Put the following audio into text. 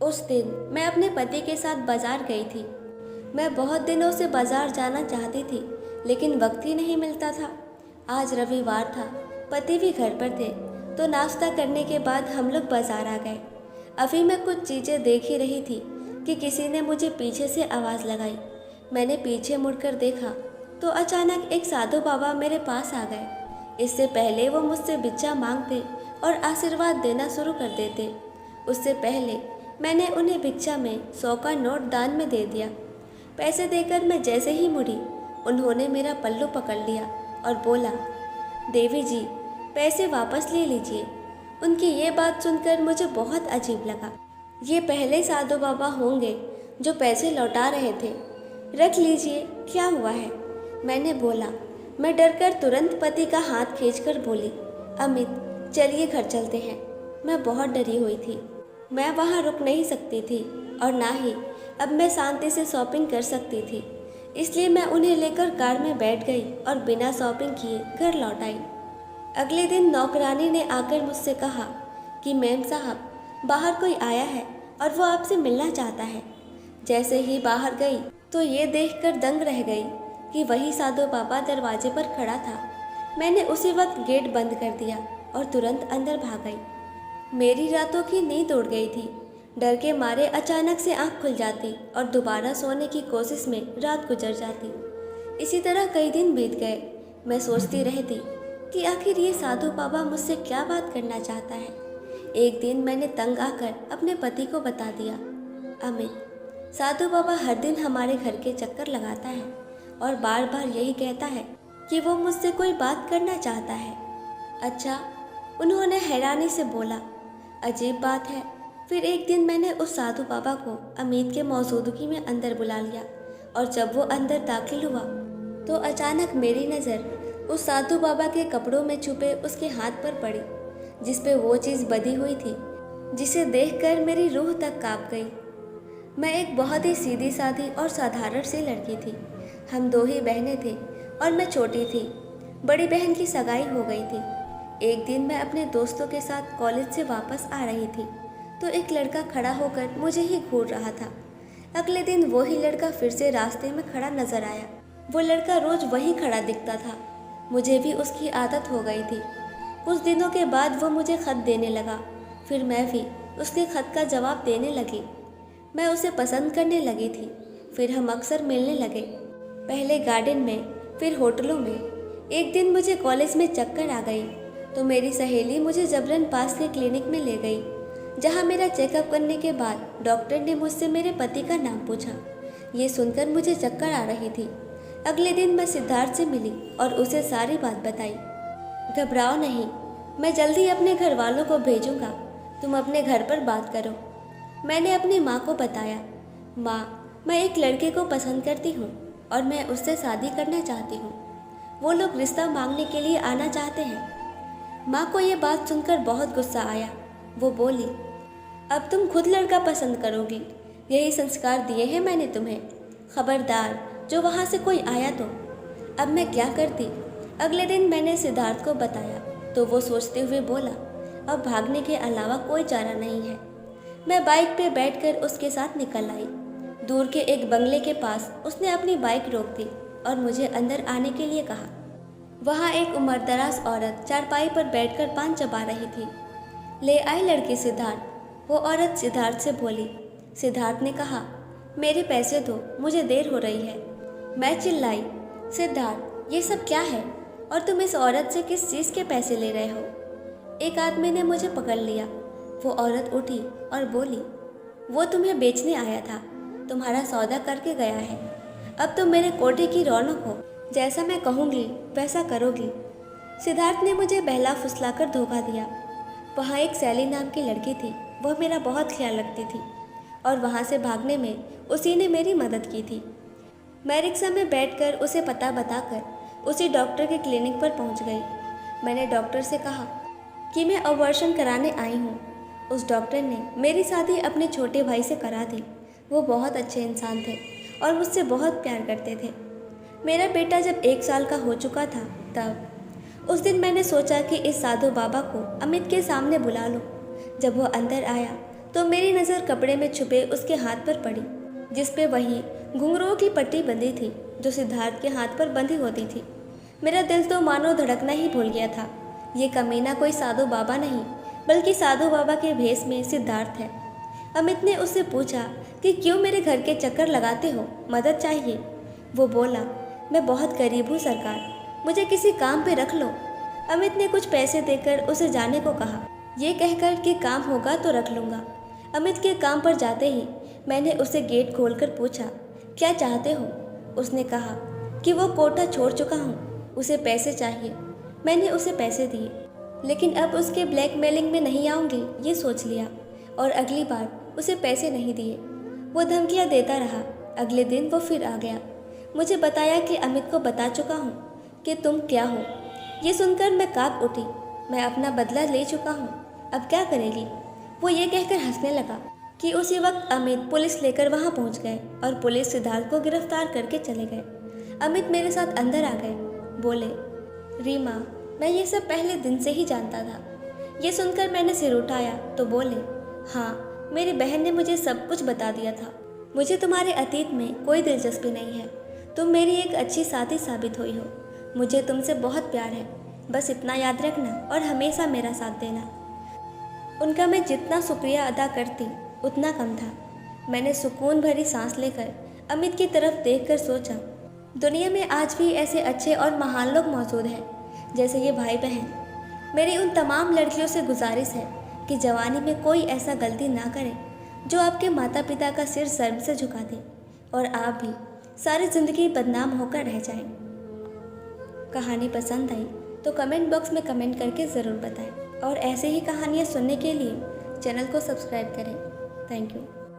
उस दिन मैं अपने पति के साथ बाजार गई थी। मैं बहुत दिनों से बाजार जाना चाहती थी, लेकिन वक्त ही नहीं मिलता था। आज रविवार था, पति भी घर पर थे, तो नाश्ता करने के बाद हम लोग बाजार आ गए। अभी मैं कुछ चीज़ें देख ही रही थी कि किसी ने मुझे पीछे से आवाज़ लगाई। मैंने पीछे मुड़कर देखा तो अचानक एक साधु बाबा मेरे पास आ गए। इससे पहले वो मुझसे भिक्षा मांगते और आशीर्वाद देना शुरू कर देते। उससे पहले मैंने उन्हें भिक्षा में 100 का नोट दान में दे दिया। पैसे देकर मैं जैसे ही मुड़ी, उन्होंने मेरा पल्लू पकड़ लिया और बोला, देवी जी, पैसे वापस ले लीजिए। उनकी ये बात सुनकर मुझे बहुत अजीब लगा। ये पहले साधु बाबा होंगे जो पैसे लौटा रहे थे। रख लीजिए, क्या हुआ है? मैंने बोला। मैं डरकर तुरंत पति का हाथ खींचकर बोली, अमित, चलिए घर चलते हैं। मैं बहुत डरी हुई थी। मैं वहाँ रुक नहीं सकती थी और ना ही अब मैं शांति से शॉपिंग कर सकती थी। इसलिए मैं उन्हें लेकर कार में बैठ गई और बिना शॉपिंग किए घर लौट आई। अगले दिन नौकरानी ने आकर मुझसे कहा कि मैम साहब, बाहर कोई आया है और वो आपसे मिलना चाहता है। जैसे ही बाहर गई तो ये देखकर दंग रह गई कि वही साधु बाबा दरवाजे पर खड़ा था। मैंने उसी वक्त गेट बंद कर दिया और तुरंत अंदर भाग गई। मेरी रातों की नींद उड़ गई थी। डर के मारे अचानक से आंख खुल जाती और दोबारा सोने की कोशिश में रात गुजर जाती। इसी तरह कई दिन बीत गए। मैं सोचती रहती कि आखिर ये साधु बाबा मुझसे क्या बात करना चाहता है। एक दिन मैंने तंग आकर अपने पति को बता दिया, अमित, साधु बाबा हर दिन हमारे घर के चक्कर लगाता है और बार बार यही कहता है कि वो मुझसे कोई बात करना चाहता है। अच्छा, उन्होंने हैरानी से बोला, अजीब बात है। फिर एक दिन मैंने उस साधु बाबा को अमित के मौजूदगी में अंदर बुला लिया और जब वो अंदर दाखिल हुआ तो अचानक मेरी नज़र उस साधु बाबा के कपड़ों में छुपे उसके हाथ पर पड़ी, जिस पे वो चीज़ बधी हुई थी जिसे देखकर मेरी रूह तक कांप गई। मैं एक बहुत ही सीधी सादी और साधारण सी लड़की थी। हम 2 ही बहनें थे और मैं छोटी थी। बड़ी बहन की सगाई हो गई थी। एक दिन मैं अपने दोस्तों के साथ कॉलेज से वापस आ रही थी तो एक लड़का खड़ा होकर मुझे ही घूर रहा था। अगले दिन वो ही लड़का फिर से रास्ते में खड़ा नजर आया। वो लड़का रोज वहीं खड़ा दिखता था। मुझे भी उसकी आदत हो गई थी। कुछ दिनों के बाद वो मुझे खत देने लगा। फिर मैं भी उसके खत का जवाब देने लगी। मैं उसे पसंद करने लगी थी। फिर हम अक्सर मिलने लगे, पहले गार्डन में, फिर होटलों में। एक दिन मुझे कॉलेज में चक्कर आ गई तो मेरी सहेली मुझे जबरन पास के क्लिनिक में ले गई, जहां मेरा चेकअप करने के बाद डॉक्टर ने मुझसे मेरे पति का नाम पूछा। ये सुनकर मुझे चक्कर आ रही थी। अगले दिन मैं सिद्धार्थ से मिली और उसे सारी बात बताई। घबराओ नहीं, मैं जल्दी अपने घर वालों को भेजूंगा, तुम अपने घर पर बात करो। मैंने अपनी माँ को बताया, माँ, मैं एक लड़के को पसंद करती हूँ और मैं उससे शादी करना चाहती हूँ। वो लोग रिश्ता मांगने के लिए आना चाहते हैं। माँ को ये बात सुनकर बहुत गुस्सा आया। वो बोली, अब तुम खुद लड़का पसंद करोगी, यही संस्कार दिए हैं मैंने तुम्हें। खबरदार, जो वहाँ से कोई आया तो। अब मैं क्या करती? अगले दिन मैंने सिद्धार्थ को बताया तो वो सोचते हुए बोला, अब भागने के अलावा कोई चारा नहीं है। मैं बाइक पे बैठकर उसके साथ निकल आई। दूर के एक बंगले के पास उसने अपनी बाइक रोक दी और मुझे अंदर आने के लिए कहा। वहाँ एक उम्रदराज औरत चारपाई पर बैठकर पान चबा रही थी। ले आई लड़की सिद्धार्थ, वो औरत सिद्धार्थ से बोली। सिद्धार्थ ने कहा, मेरे पैसे दो, मुझे देर हो रही है। मैं चिल्लाई, सिद्धार्थ, ये सब क्या है और तुम इस औरत से किस चीज़ के पैसे ले रहे हो? एक आदमी ने मुझे पकड़ लिया। वो औरत उठी और बोली, वो तुम्हें बेचने आया था, तुम्हारा सौदा करके गया है। अब तुम मेरे कोठे की रौनक हो, जैसा मैं कहूँगी वैसा करोगी। सिद्धार्थ ने मुझे बहला फुसलाकर धोखा दिया। वहाँ एक सैली नाम की लड़की थी, वह मेरा बहुत ख्याल रखती थी और वहाँ से भागने में उसी ने मेरी मदद की थी। मैं रिक्शा में बैठकर उसे पता बताकर उसी डॉक्टर के क्लिनिक पर पहुँच गई। मैंने डॉक्टर से कहा कि मैं अबॉर्शन कराने आई हूँ। उस डॉक्टर ने मेरी शादी अपने छोटे भाई से करा दी। वो बहुत अच्छे इंसान थे और मुझसे बहुत प्यार करते थे। मेरा बेटा जब 1 साल का हो चुका था तब उस दिन मैंने सोचा कि इस साधु बाबा को अमित के सामने बुला लूं। जब वो अंदर आया तो मेरी नज़र कपड़े में छुपे उसके हाथ पर पड़ी, जिस पे वही घुंघरुओं की पट्टी बंधी थी जो सिद्धार्थ के हाथ पर बंधी होती थी। मेरा दिल तो मानो धड़कना ही भूल गया था। ये कमीना कोई साधु बाबा नहीं, बल्कि साधु बाबा के भेष में सिद्धार्थ है। अमित ने उससे पूछा कि क्यों मेरे घर के चक्कर लगाते हो, मदद चाहिए? वो बोला, मैं बहुत गरीब हूँ सरकार, मुझे किसी काम पे रख लो। अमित ने कुछ पैसे देकर उसे जाने को कहा, ये कहकर कि काम होगा तो रख लूँगा। अमित के काम पर जाते ही मैंने उसे गेट खोलकर पूछा, क्या चाहते हो? उसने कहा कि वो कोटा छोड़ चुका हूँ, उसे पैसे चाहिए। मैंने उसे पैसे दिए, लेकिन अब उसके ब्लैकमेलिंग में नहीं आऊँगी ये सोच लिया, और अगली बार उसे पैसे नहीं दिए। वो धमकियाँ देता रहा। अगले दिन वो फिर आ गया। मुझे बताया कि अमित को बता चुका हूँ कि तुम क्या हो। ये सुनकर मैं काँप उठी। मैं अपना बदला ले चुका हूँ, अब क्या करेगी? वो ये कहकर हंसने लगा कि उसी वक्त अमित पुलिस लेकर वहाँ पहुँच गए और पुलिस सिद्धार्थ को गिरफ्तार करके चले गए। अमित मेरे साथ अंदर आ गए। बोले, रीमा, मैं ये सब पहले दिन से ही जानता था। ये सुनकर मैंने सिर उठाया तो बोले, हाँ, मेरी बहन ने मुझे सब कुछ बता दिया था। मुझे तुम्हारे अतीत में कोई दिलचस्पी नहीं है। तुम मेरी एक अच्छी साथी साबित हुई हो। मुझे तुमसे बहुत प्यार है, बस इतना याद रखना और हमेशा मेरा साथ देना। उनका मैं जितना शुक्रिया अदा करती उतना कम था। मैंने सुकून भरी सांस लेकर अमित की तरफ देखकर सोचा, दुनिया में आज भी ऐसे अच्छे और महान लोग मौजूद हैं जैसे ये भाई बहन। मेरी उन तमाम लड़कियों से गुजारिश है कि जवानी में कोई ऐसा गलती ना करे जो आपके माता पिता का सिर शर्म से झुका दे और आप भी सारी ज़िंदगी बदनाम होकर रह जाएं। कहानी पसंद आई तो कमेंट बॉक्स में कमेंट करके ज़रूर बताएं और ऐसे ही कहानियाँ सुनने के लिए चैनल को सब्सक्राइब करें। Thank you.